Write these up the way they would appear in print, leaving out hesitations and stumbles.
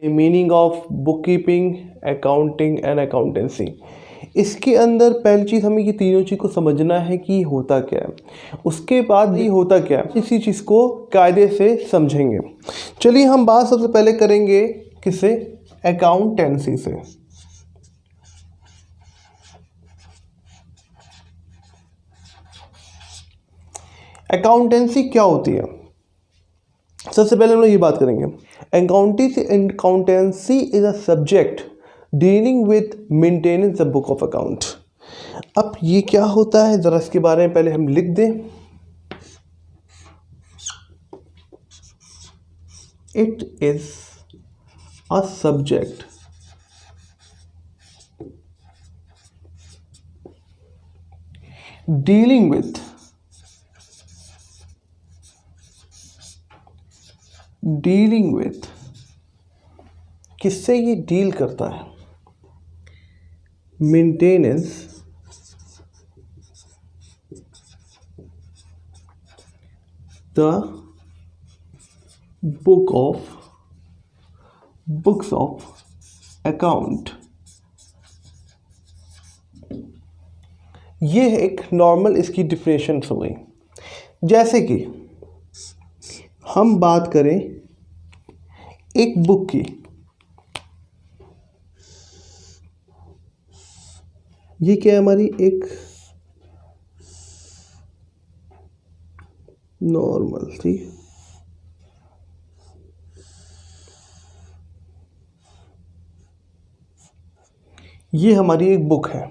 Meaning of book keeping, accounting and accountancy. इसके अंदर पहली चीज़ हमें ये तीनों चीज़ को समझना है कि ये होता क्या है, उसके बाद ये होता क्या है, इसी चीज़ को कायदे से समझेंगे। चलिए हम बात सबसे पहले करेंगे किससे, अकाउंटेंसी से। अकाउंटेंसी क्या होती है, सबसे पहले हम लोग ये बात करेंगे। Accountancy is a subject dealing with maintenance the book of account. अब ये क्या होता है ज़रा इसके बारे में पहले हम लिख दें। It is a subject dealing with किससे ये डील करता है, maintenance the books of account. ये एक नॉर्मल इसकी डिफिनेशन हो गई। जैसे कि हम बात करें एक बुक की, ये क्या है हमारी एक नॉर्मल थी, ये हमारी एक बुक है।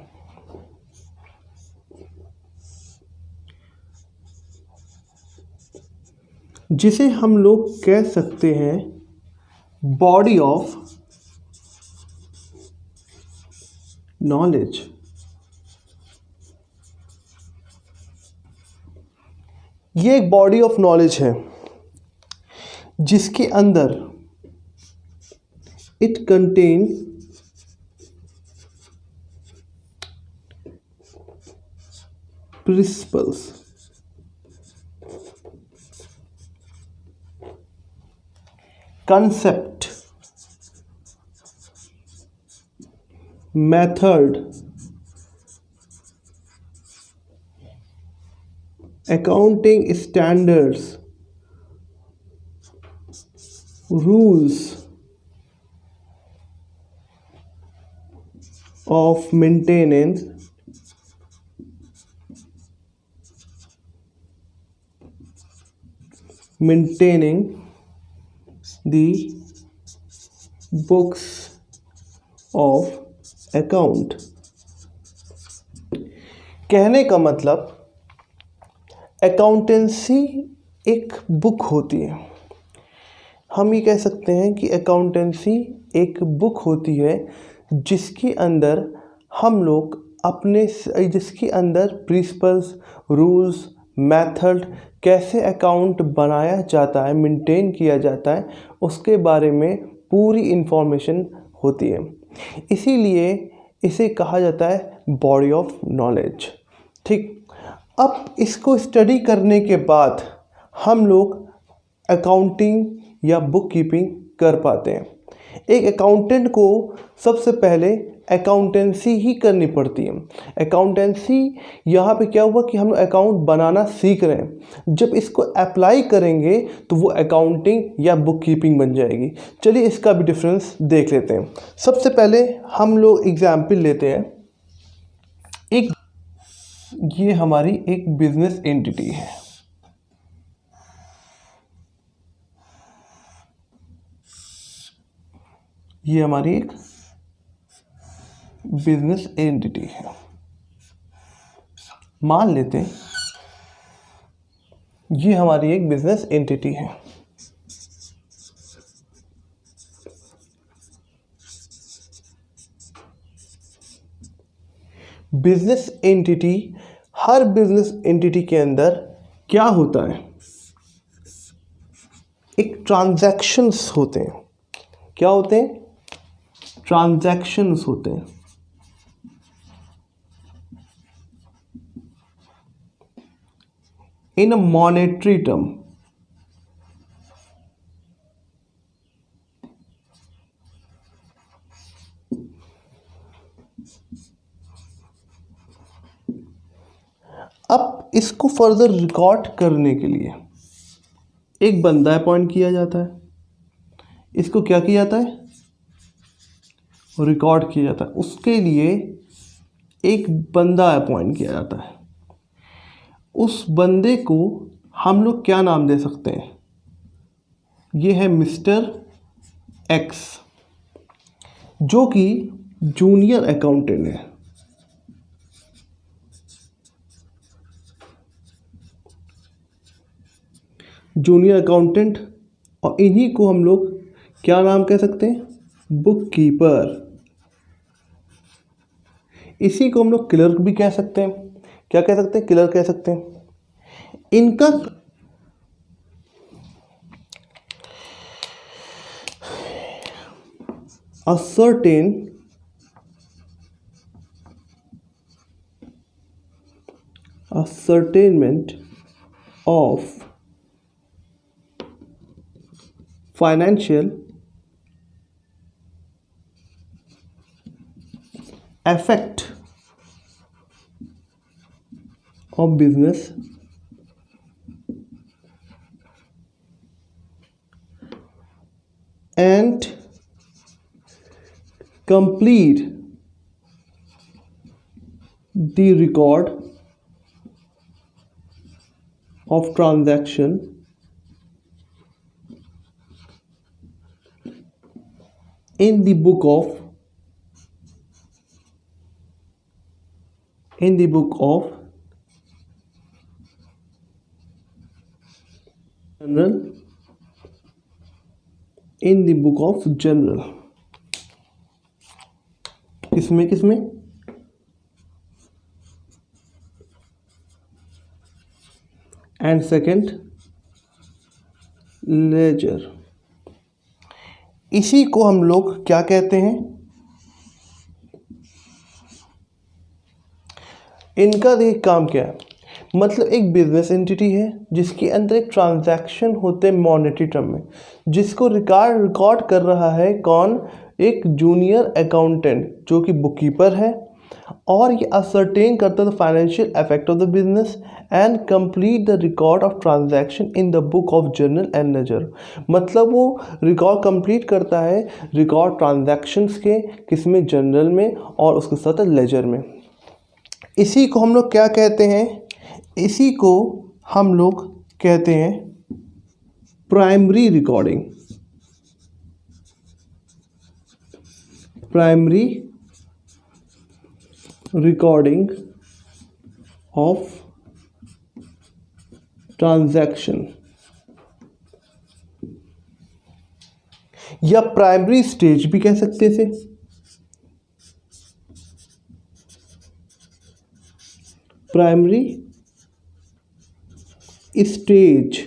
जिसे हम लोग कह सकते हैं बॉडी ऑफ नॉलेज। ये एक बॉडी ऑफ नॉलेज है जिसके अंदर it contain principles, concept, method, accounting standards, rules of maintaining the books of account। कहने का मतलब अकाउंटेंसी एक बुक होती है। हम ये कह सकते हैं कि अकाउंटेंसी एक बुक होती है जिसके अंदर हम लोग जिसके अंदर प्रिंसिपल्स, रूल्स, मेथड, कैसे अकाउंट बनाया जाता है, मेंटेन किया जाता है, उसके बारे में पूरी इंफॉर्मेशन होती है। इसीलिए इसे कहा जाता है बॉडी ऑफ नॉलेज। ठीक, अब इसको स्टडी करने के बाद हम लोग अकाउंटिंग या बुक कीपिंग कर पाते हैं। एक अकाउंटेंट को सबसे पहले अकाउंटेंसी ही करनी पड़ती है। अकाउंटेंसी यहाँ पे क्या हुआ कि हम अकाउंट बनाना सीख रहे हैं, जब इसको अप्लाई करेंगे तो वो अकाउंटिंग या बुक कीपिंग बन जाएगी। चलिए इसका भी डिफरेंस देख लेते हैं। सबसे पहले हम लोग एग्जाम्पल लेते हैं। ये हमारी एक बिजनेस एंटिटी है। ये हमारी एक बिजनेस एंटिटी है। मान लेते हैं ये हमारी एक बिजनेस एंटिटी है। बिजनेस एंटिटी, हर बिजनेस एंटिटी के अंदर क्या होता है, एक ट्रांजैक्शंस होते हैं। क्या होते हैं? ट्रांजैक्शंस होते हैं। इन अ मॉनेटरी टर्म, अब इसको फर्दर रिकॉर्ड करने के लिए एक बंदा अपॉइंट किया जाता है। इसको क्या किया जाता है? रिकॉर्ड किया जाता है। उसके लिए एक बंदा अपॉइंट किया जाता है। उस बंदे को हम लोग क्या नाम दे सकते हैं? ये है मिस्टर एक्स, जो कि जूनियर अकाउंटेंट है। जूनियर अकाउंटेंट, और इन्हीं को हम लोग क्या नाम कह सकते हैं? Book keeper. इसी को हम लोग क्लर्क भी कह सकते हैं। क्या कह सकते हैं? क्लर्क कह सकते हैं। इनका ascertainment of financial effect of business and complete the record of transaction in the book of general. किसमें एंड सेकंड लेजर। इसी को हम लोग क्या कहते हैं? इनका देखिए काम क्या है। मतलब एक बिजनेस एंटिटी है जिसके अंदर एक ट्रांजैक्शन होते हैं मॉनेटरी टर्म में, जिसको रिकॉर्ड कर रहा है कौन? एक जूनियर अकाउंटेंट जो कि बुक कीपर है, और ये असर्टेन करता है the financial effect of the business and complete the record of transaction in the book of journal and ledger. मतलब वो रिकॉर्ड कंप्लीट करता है रिकॉर्ड ट्रांजैक्शंस के, किसमें? जनरल में, और उसके साथ लेजर में। इसी को हम लोग क्या कहते हैं? इसी को हम लोग कहते हैं primary recording. Primary recording of transaction या प्राइमरी स्टेज भी कह सकते हैं इसे। Primary stage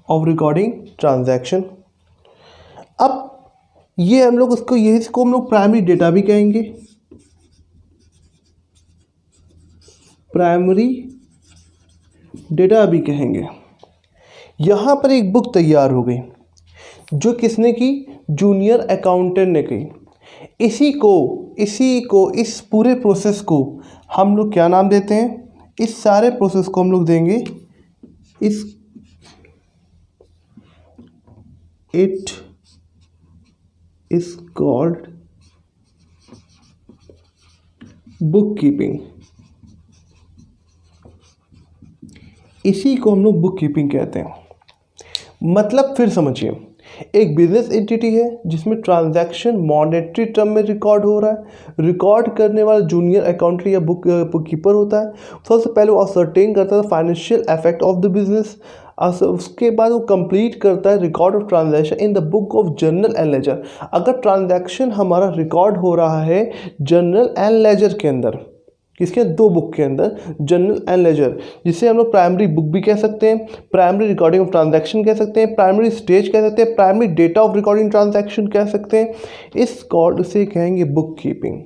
of recording transaction. अब ये हम लोग इसको हम लोग प्राइमरी डेटा भी कहेंगे। प्राइमरी डेटा भी कहेंगे। यहाँ पर एक बुक तैयार हो गई जो किसने की? जूनियर अकाउंटेंट ने की। इसी को इस पूरे प्रोसेस को हम लोग क्या नाम देते हैं? इस सारे प्रोसेस को हम लोग देंगे it is called book keeping. इसी को हम लोग बुक कीपिंग कहते हैं। मतलब फिर समझिए, एक बिजनेस एंटिटी है जिसमें ट्रांजैक्शन मॉनेटरी टर्म में रिकॉर्ड हो रहा है। रिकॉर्ड करने वाला जूनियर अकाउंटेंट या बुक कीपर होता है। सबसे पहले वो असर्टेन करता है financial effect of the business, उसके बाद वो कंप्लीट करता है record of transaction in the book of journal and ledger. अगर ट्रांजैक्शन हमारा रिकॉर्ड हो रहा है जर्नल एंड लेजर के अंदर, किसके? दो बुक के अंदर, जर्नल एंड लेजर, जिसे हम लोग प्राइमरी बुक भी कह सकते हैं, प्राइमरी रिकॉर्डिंग ऑफ ट्रांजैक्शन कह सकते हैं, प्राइमरी स्टेज कह सकते हैं, primary data of recording transaction कह सकते हैं। इस कॉर्ड से कहेंगे बुक कीपिंग।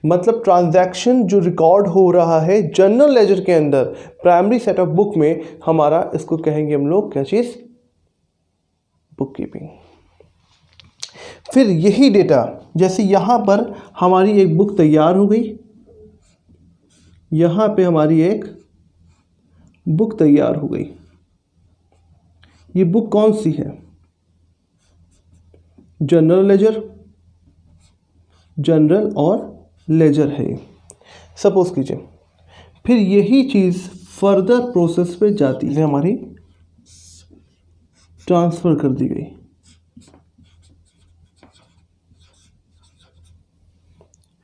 मतलब ट्रांजैक्शन जो रिकॉर्ड हो रहा है जर्नल लेजर के अंदर प्राइमरी सेट ऑफ बुक में, हमारा इसको कहेंगे हम लोग क्या चीज़? Book keeping. फिर यही डेटा, जैसे यहाँ पर हमारी एक बुक तैयार हो गई, यहाँ पे हमारी एक बुक तैयार हो गई। ये बुक कौन सी है? जनरल लेजर, जनरल और लेजर है। सपोज कीजिए फिर यही चीज़ फर्दर प्रोसेस पे जाती है, हमारी ट्रांसफ़र कर दी गई।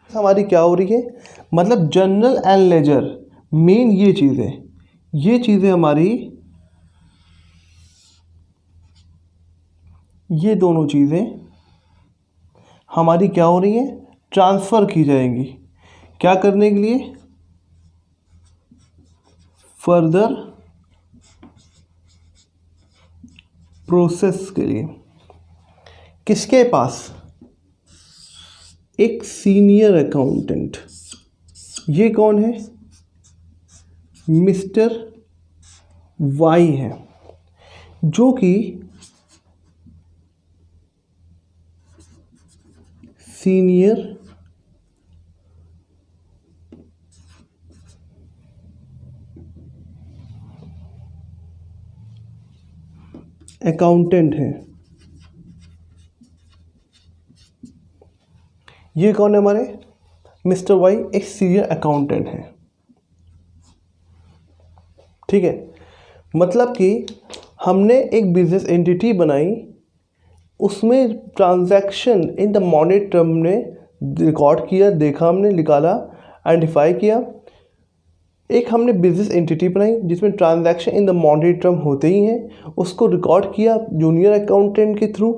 हमारी क्या हो रही है, मतलब जनरल एंड लेजर मेन ये चीज़ें हमारी, ये दोनों चीज़ें हमारी क्या हो रही हैं, ट्रांसफ़र की जाएंगी। क्या करने के लिए? फर्दर प्रोसेस के लिए। किसके पास? एक सीनियर अकाउंटेंट। ये कौन है? मिस्टर वाई है, जो कि सीनियर अकाउंटेंट है। ये कौन है हमारे? मिस्टर वाई एक सीनियर अकाउंटेंट है। ठीक है, मतलब कि हमने एक बिजनेस एंटिटी बनाई, उसमें transaction in the money term ने रिकॉर्ड किया, देखा हमने, निकाला, आइडेंटिफाई किया। एक हमने बिजनेस एंटिटी बनाई जिसमें transaction in the money term होते ही हैं, उसको रिकॉर्ड किया जूनियर अकाउंटेंट के थ्रू।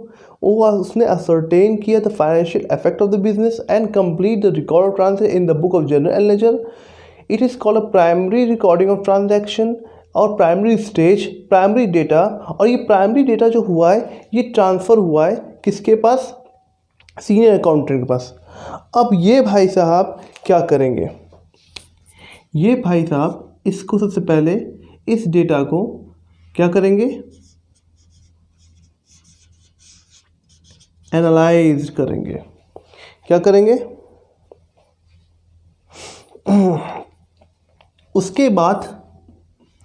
उसने असरटेन किया the financial effect of the business and complete the record of transaction in the book of journal and ledger. It is called a primary recording of transaction और primary stage, primary data. और ये primary data जो हुआ है ये transfer हुआ है किसके पास? सीनियर अकाउंटेंट के पास। अब ये भाई साहब क्या करेंगे? ये भाई साहब इसको सबसे पहले इस डेटा को क्या करेंगे? एनालाइज करेंगे। क्या करेंगे? उसके बाद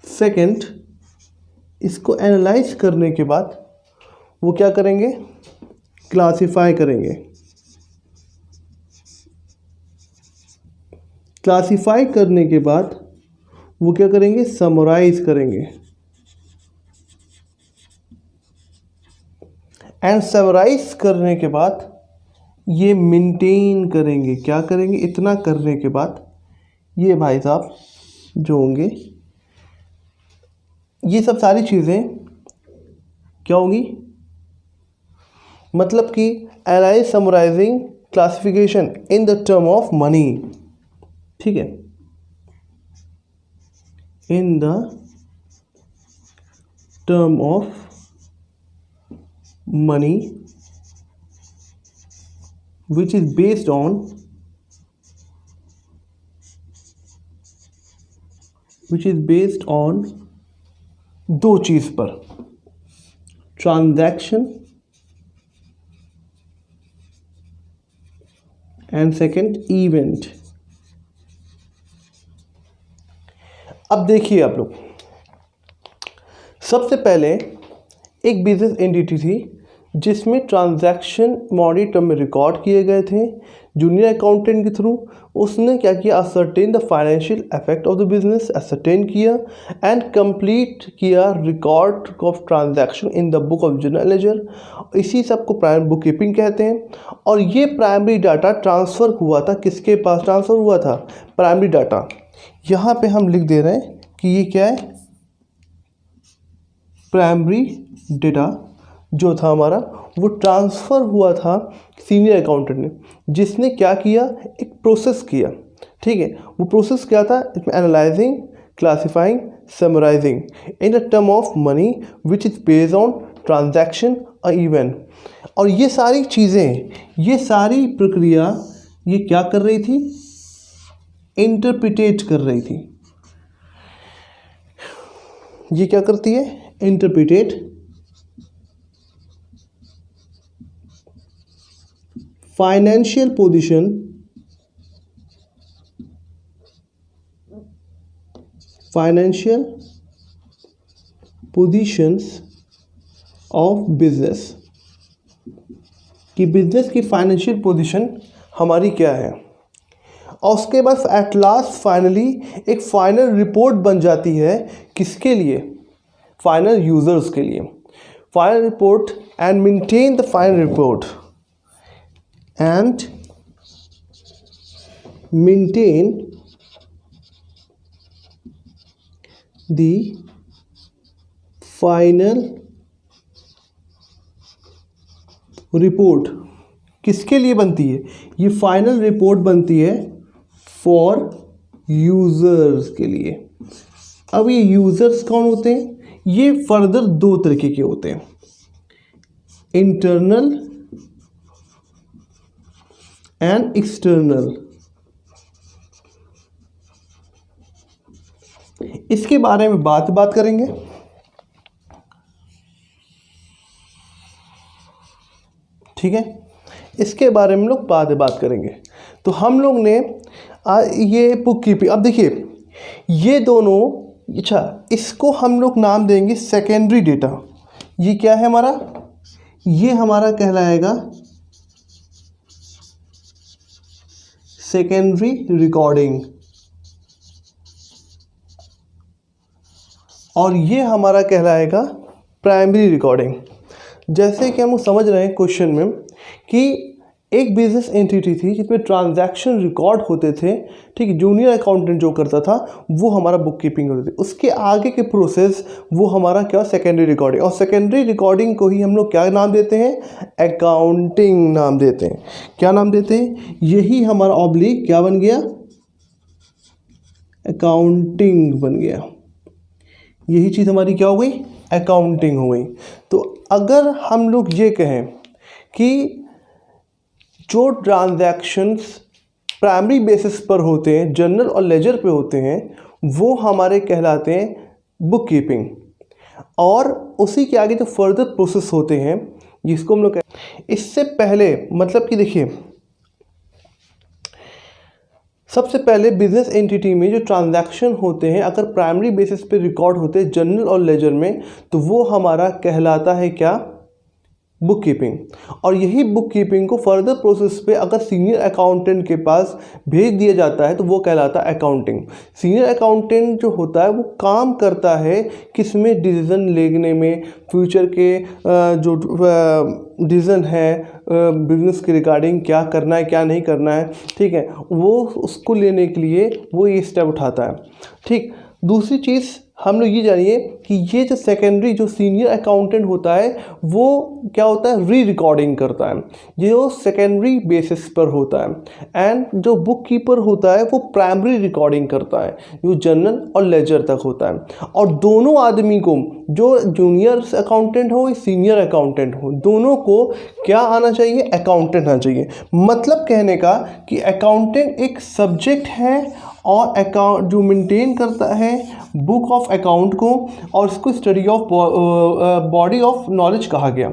सेकंड, इसको एनालाइज करने के बाद वो क्या करेंगे? क्लासिफाई करेंगे। क्लासिफाई करने के बाद वो क्या करेंगे? समराइज करेंगे। एंड समराइज करने के बाद ये मेंटेन करेंगे। क्या करेंगे? इतना करने के बाद ये भाई साहब जो होंगे, ये सब सारी चीज़ें क्या होंगी? मतलब कि analyse, summarising, classification in the term of money. ठीक है, in the term of money which is based on दो चीज़ पर, ट्रांजैक्शन एंड सेकंड इवेंट। अब देखिए आप लोग, सबसे पहले एक बिजनेस एंटिटी थी जिसमें ट्रांजैक्शन मनी टर्म में रिकॉर्ड किए गए थे जूनियर अकाउंटेंट के थ्रू। उसने क्या किया? Ascertain the financial effect of the business, ascertain किया एंड कंप्लीट किया record of transaction in the book of general ledger. इसी सब को प्राइमरी बुक कीपिंग कहते हैं। और ये प्राइमरी डाटा ट्रांसफ़र हुआ था किसके पास? ट्रांसफ़र हुआ था प्राइमरी डाटा। यहाँ पे हम लिख दे रहे हैं कि ये क्या है? प्राइमरी डेटा जो था हमारा वो ट्रांसफ़र हुआ था सीनियर अकाउंटेंट ने, जिसने क्या किया? एक प्रोसेस किया। ठीक है, वो प्रोसेस क्या था? इसमें analysing, classifying, summarising in the term of money which is based on transaction और इवेंट। और ये सारी चीज़ें, ये सारी प्रक्रिया ये क्या कर रही थी? इंटरप्रिटेट कर रही थी। ये क्या करती है? Interpret financial position positions of business, कि बिजनेस की फाइनेंशियल पोजीशन हमारी क्या है। और उसके बाद एट लास्ट फाइनली एक फाइनल रिपोर्ट बन जाती है, किसके लिए, फाइनल यूजर्स के लिए। Final report and maintain the final report and maintain the final report किसके लिए बनती है, ये फाइनल रिपोर्ट बनती है फॉर यूजर्स के लिए। अब ये यूजर्स कौन होते हैं, ये फर्दर दो तरीके के होते हैं, इंटरनल एंड एक्सटर्नल। इसके बारे में बात करेंगे। ठीक है, इसके बारे में लोग बात करेंगे। तो हम लोग ने ये बुक कीपिंग, अब देखिए ये दोनों, अच्छा इसको हम लोग नाम देंगे सेकेंडरी डेटा। ये क्या है हमारा, ये हमारा कहलाएगा सेकेंडरी रिकॉर्डिंग, और ये हमारा कहलाएगा प्राइमरी रिकॉर्डिंग। जैसे कि हम समझ रहे हैं क्वेश्चन में कि एक बिजनेस एंटिटी थी जिसमें ट्रांजैक्शन रिकॉर्ड होते थे, ठीक, जूनियर अकाउंटेंट जो करता था वो हमारा बुक कीपिंग होती थी। उसके आगे के प्रोसेस वो हमारा क्या, सेकेंडरी रिकॉर्डिंग। और सेकेंडरी रिकॉर्डिंग को ही हम लोग क्या नाम देते हैं, अकाउंटिंग नाम देते हैं। क्या नाम देते हैं, यही हमारा ऑब्लिक क्या बन गया, अकाउंटिंग बन गया। यही चीज़ हमारी क्या हो गई, अकाउंटिंग हो गई। तो अगर हम लोग ये कहें कि जो ट्रांजैक्शंस प्राइमरी बेसिस पर होते हैं, जर्नल और लेजर पे होते हैं, वो हमारे कहलाते हैं बुक कीपिंग। और उसी के आगे जो फर्दर प्रोसेस होते हैं जिसको हम लोग इससे पहले, मतलब कि देखिए सबसे पहले बिजनेस एंटिटी में जो ट्रांजैक्शन होते हैं अगर प्राइमरी बेसिस पे रिकॉर्ड होते हैं जर्नल और लेजर में, तो वो हमारा कहलाता है क्या, बुक कीपिंग। और यही बुक कीपिंग को फर्दर प्रोसेस पे अगर सीनियर अकाउंटेंट के पास भेज दिया जाता है तो वो कहलाता है अकाउंटिंग। सीनियर अकाउंटेंट जो होता है वो काम करता है किसमें, डिसीजन लेने में, फ्यूचर के जो डिसीजन है बिजनेस के रिगार्डिंग, क्या करना है क्या नहीं करना है, ठीक है, वो उसको लेने के लिए वो ये स्टेप उठाता है। ठीक, दूसरी चीज़ हम लोग ये जानिए कि ये जो सेकेंडरी जो सीनियर अकाउंटेंट होता है वो क्या होता है, री रिकॉर्डिंग करता है, ये वो सेकेंडरी बेसिस पर होता है। एंड जो बुक कीपर होता है वो प्राइमरी रिकॉर्डिंग करता है, जो जर्नल और लेजर तक होता है। और दोनों आदमी को, जो जूनियर अकाउंटेंट हो या सीनियर अकाउंटेंट हो, दोनों को क्या आना चाहिए, अकाउंटेंट आना चाहिए। मतलब कहने का कि अकाउंटेंट एक सब्जेक्ट है और अकाउंट जो मेंटेन करता है बुक ऑफ अकाउंट को, और इसको study of body of knowledge कहा गया।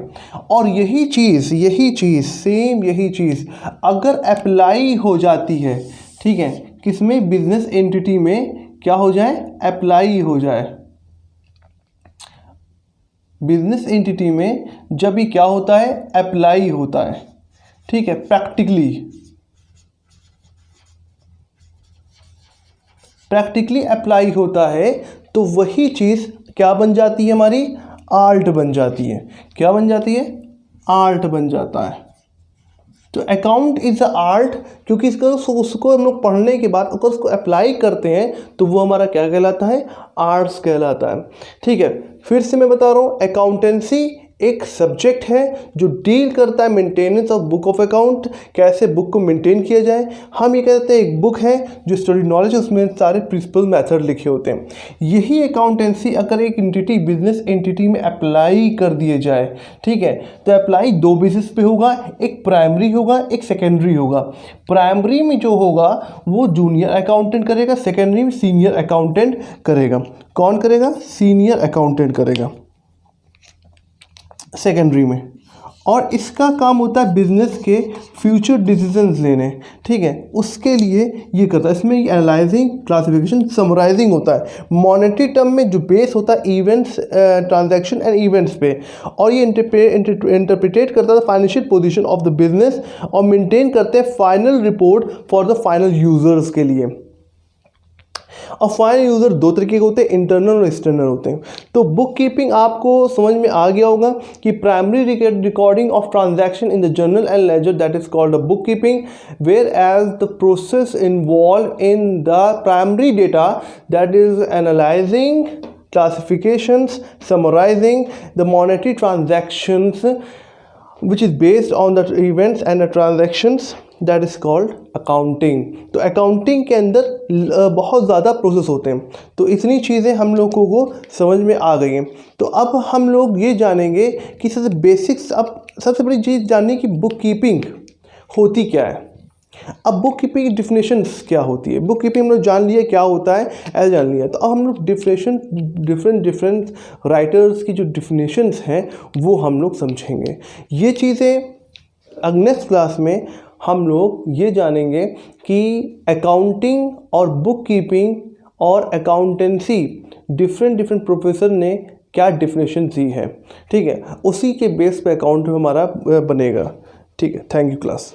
और यही चीज़ सेम यही चीज़ अगर अप्लाई हो जाती है, ठीक है, किसमें, बिजनेस एंटिटी में क्या हो जाए, अप्लाई हो जाए। बिजनेस एंटिटी में जब भी क्या होता है, अप्लाई होता है, ठीक है, प्रैक्टिकली अप्लाई होता है, तो वही चीज़ क्या बन जाती है, हमारी आर्ट बन जाती है। क्या बन जाती है, आर्ट बन जाता है। तो अकाउंट इज़ अ आर्ट, क्योंकि उसको हम लोग पढ़ने के बाद अगर उसको अप्लाई करते हैं तो वो हमारा क्या कहलाता है, आर्ट्स कहलाता है। ठीक है, फिर से मैं बता रहा हूँ, अकाउंटेंसी एक सब्जेक्ट है जो डील करता है maintenance of book of account, कैसे बुक को मेंटेन किया जाए। हम ये कहते हैं एक बुक है जो स्टडी नॉलेज, उसमें सारे प्रिंसिपल मेथड लिखे होते हैं। यही अकाउंटेंसी अगर एक एंटिटी बिजनेस एंटिटी में अप्लाई कर दिए जाए, ठीक है, तो अप्लाई दो बेसिस पे होगा, एक प्राइमरी होगा, एक सेकेंडरी होगा। प्राइमरी में जो होगा वो जूनियर अकाउंटेंट करेगा, सेकेंडरी में सीनियर अकाउंटेंट करेगा। कौन करेगा, सीनियर अकाउंटेंट करेगा सेकेंडरी में। और इसका काम होता है बिजनेस के फ्यूचर डिसीजंस लेने, ठीक है, उसके लिए ये करता है। इसमें एनालाइजिंग, क्लासिफिकेशन, समराइजिंग होता है। मॉनेटरी टर्म में जो बेस होता है इवेंट्स, ट्रांजैक्शन एंड इवेंट्स पे, और ये इंटरप्रिटेट करता है financial position of the business और मेंटेन करते हैं final report for the final users के लिए। और फाइनल यूज़र दो तरीके के होते हैं, इंटरनल और एक्सटर्नल होते हैं। तो बुक कीपिंग आपको समझ में आ गया होगा कि primary recording of transaction in the journal and ledger, that is called a bookkeeping, whereas the process involve in the primary data, that is analysing, classifications, summarizing the monetary transactions which is based on the events and the transactions, that is called accounting। तो accounting के अंदर बहुत ज़्यादा process होते हैं। तो इतनी चीज़ें हम लोगों को समझ में आ गई हैं। तो अब हम लोग ये जानेंगे कि सबसे बेसिक्स, अब सबसे बड़ी चीज़ जाननी कि बुक कीपिंग होती क्या है। अब बुक कीपिंग की डिफिनेशंस क्या होती है। बुक कीपिंग हम लोग जान लिया क्या होता है, ऐसे जान लिया। तो अब हम लोग डिफरेंट राइटर्स की जो डिफिनेशंस हैं वो हम लोग समझेंगे। ये चीज़ें नेक्स्ट क्लास में हम लोग ये जानेंगे कि अकाउंटिंग और बुक कीपिंग और अकाउंटेंसी डिफरेंट प्रोफेसर ने क्या डिफिनेशन दी है, ठीक है, उसी के बेस पे अकाउंट हमारा बनेगा। ठीक है, थैंक यू क्लास।